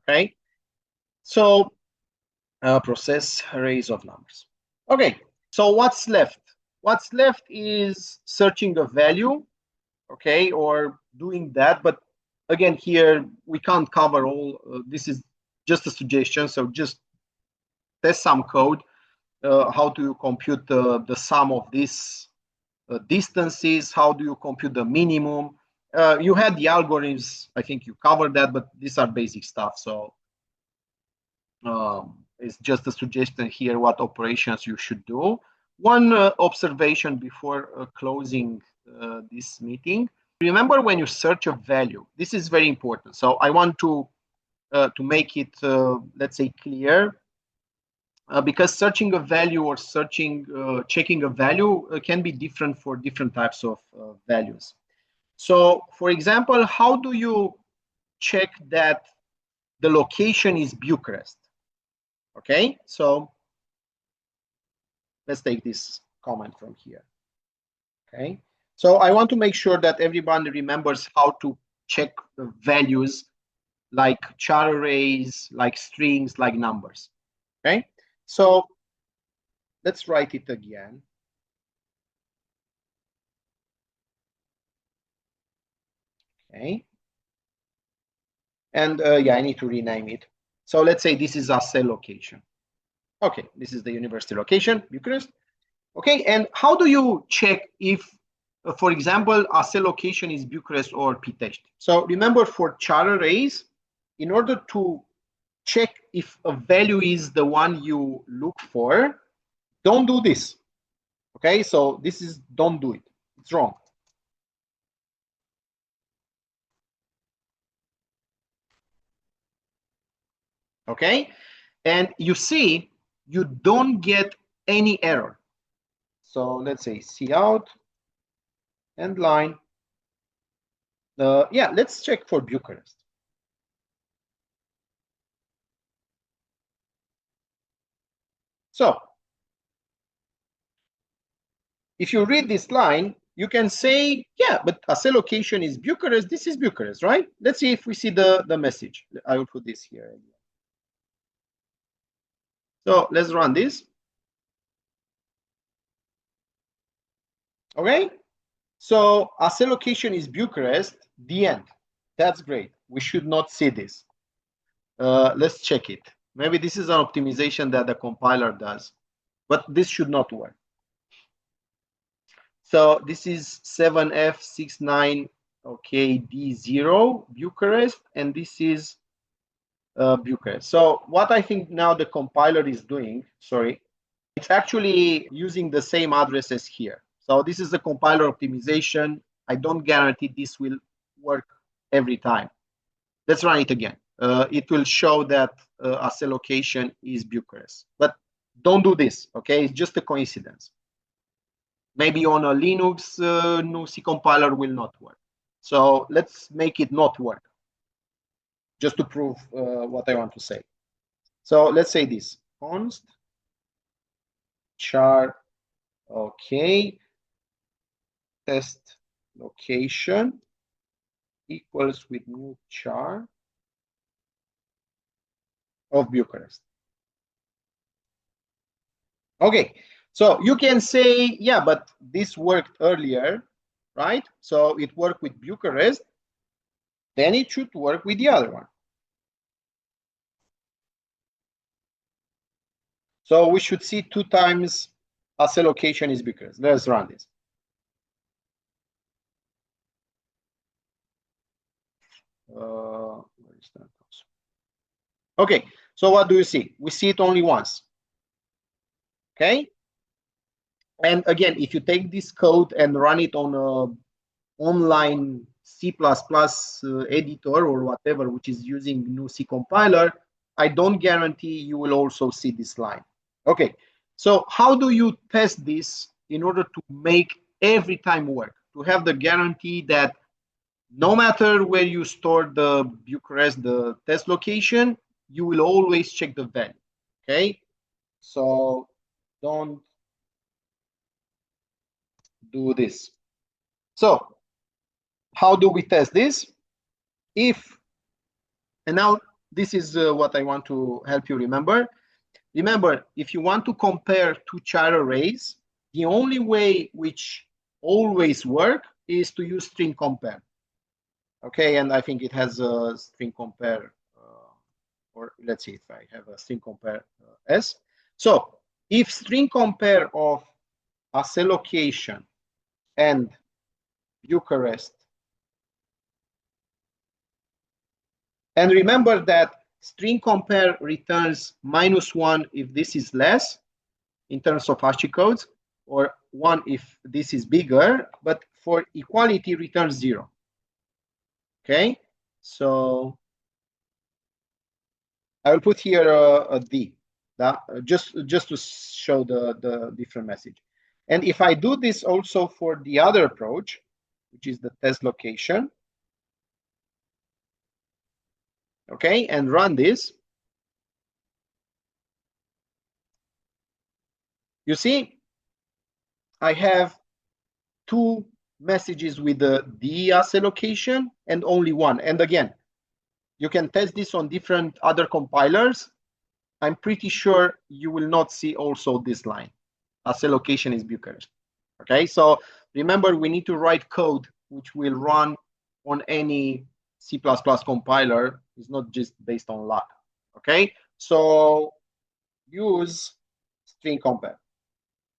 Okay, so process arrays of numbers. Okay, so what's left? What's left is searching a value, okay, or doing that. But again, here we can't cover all. This is just a suggestion, so just test some code. How do you compute the sum of these distances? How do you compute the minimum? You had the algorithms. I think you covered that, but these are basic stuff. So it's just a suggestion here what operations you should do. One observation before closing this meeting. Remember when you search a value, this is very important. So I want to make it, let's say, clear, because searching a value or checking a value can be different for different types of values. So for example, how do you check that the location is Bucharest? Okay, so let's take this comment from here. Okay, so I want to make sure that everybody remembers how to check the values like char arrays, like strings, like numbers. Okay, so let's write it again. Okay, and yeah, I need to rename it. So let's say this is a cell location. Okay, this is the university location, Bucharest. Okay, and how do you check if, for example, a cell location is Bucharest or Pitești? So remember, for char arrays, in order to check if a value is the one you look for, don't do this. Okay, so this is, don't do it. It's wrong. Okay, and you see, you don't get any error. So let's say cout and line. Yeah, let's check for Bucharest. So if you read this line, you can say, yeah, but a cell location is Bucharest. This is Bucharest, right? Let's see if we see the message. I will put this here. So let's run this. Okay, so a cell location is Bucharest, the end. That's great. We should not see this. Let's check it. Maybe this is an optimization that the compiler does, but this should not work. So this is 7F69, okay, D0, Bucharest, and this is Bucharest. So what I think now the compiler is doing, sorry, it's actually using the same addresses here. So this is a compiler optimization. I don't guarantee this will work every time. Let's run it again. it will show that assay location is Bucharest. But don't do this, okay? It's just a coincidence. Maybe on a Linux, NuC compiler will not work. So let's make it not work, just to prove what I want to say. So let's say this, const char, okay, test location equals with new char of Bucharest. Okay, so you can say, yeah, but this worked earlier, right? So it worked with Bucharest, then it should work with the other one. So we should see 2 times assay location is Bucharest. Let's run this. Okay, so what do you see? We see it only once. Okay, and again, if you take this code and run it on a online C++ editor or whatever, which is using NuC compiler, I don't guarantee you will also see this line. Okay, so how do you test this in order to make every time work? To have the guarantee that no matter where you store the Bucharest, the test location, you will always check the value. Okay, so don't do this. So how do we test this? And now this is what I want to help you remember. Remember, if you want to compare 2 char arrays, the only way which always work is to use string compare. Okay, and I think it has a string compare, or let's see if I have a string compare S. So if string compare of assay location and Bucharest, and remember that string compare returns -1 if this is less in terms of ASCII codes, or 1 if this is bigger, but for equality returns 0. Okay, so I will put here a D, just to show the different message. And if I do this also for the other approach, which is the test location, okay, and run this, you see, I have 2 messages with the D assay location and only 1. And again, you can test this on different other compilers. I'm pretty sure you will not see also this line. Assay location is Bucharest. Okay, so remember, we need to write code which will run on any C++ compiler. It's not just based on luck. Okay, so use string compare.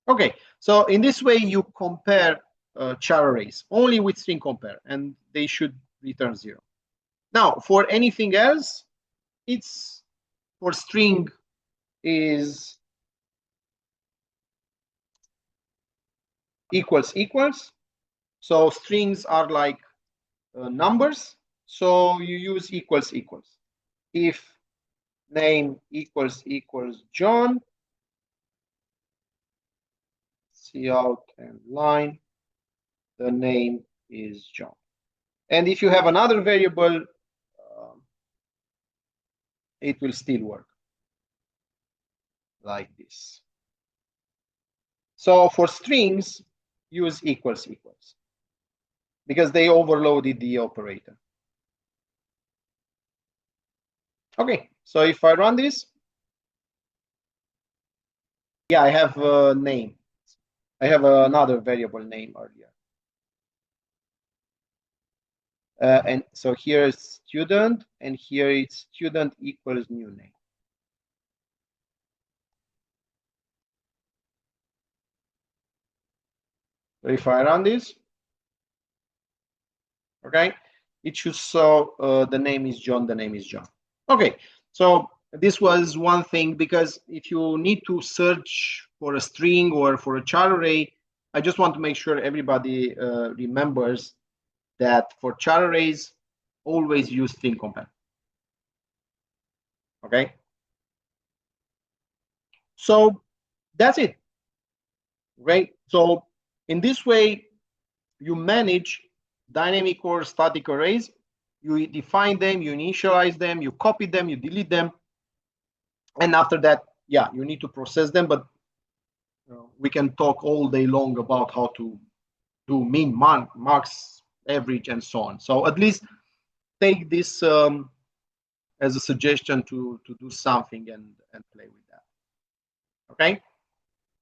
Okay, so in this way you compare char arrays only with string compare, and they should return 0. Now, for anything else, it's for string is equals. So strings are like numbers. So you use equals. If name equals John, cout and line, the name is John. And if you have another variable, it will still work like this. So for strings, use equals because they overloaded the operator. Okay, so if I run this, yeah, I have a name. I have another variable name earlier. And so here is student, and here it's student equals new name. So if I run this, okay, it should show the name is John, Okay, so this was one thing, because if you need to search for a string or for a char array, I just want to make sure everybody remembers that for char arrays, always use string compare. Okay. So that's it, right? So in this way, you manage dynamic or static arrays. You define them, you initialize them, you copy them, you delete them. And after that, yeah, you need to process them, but we can talk all day long about how to do min, max, average, and so on. So at least take this as a suggestion to do something and play with that. Okay.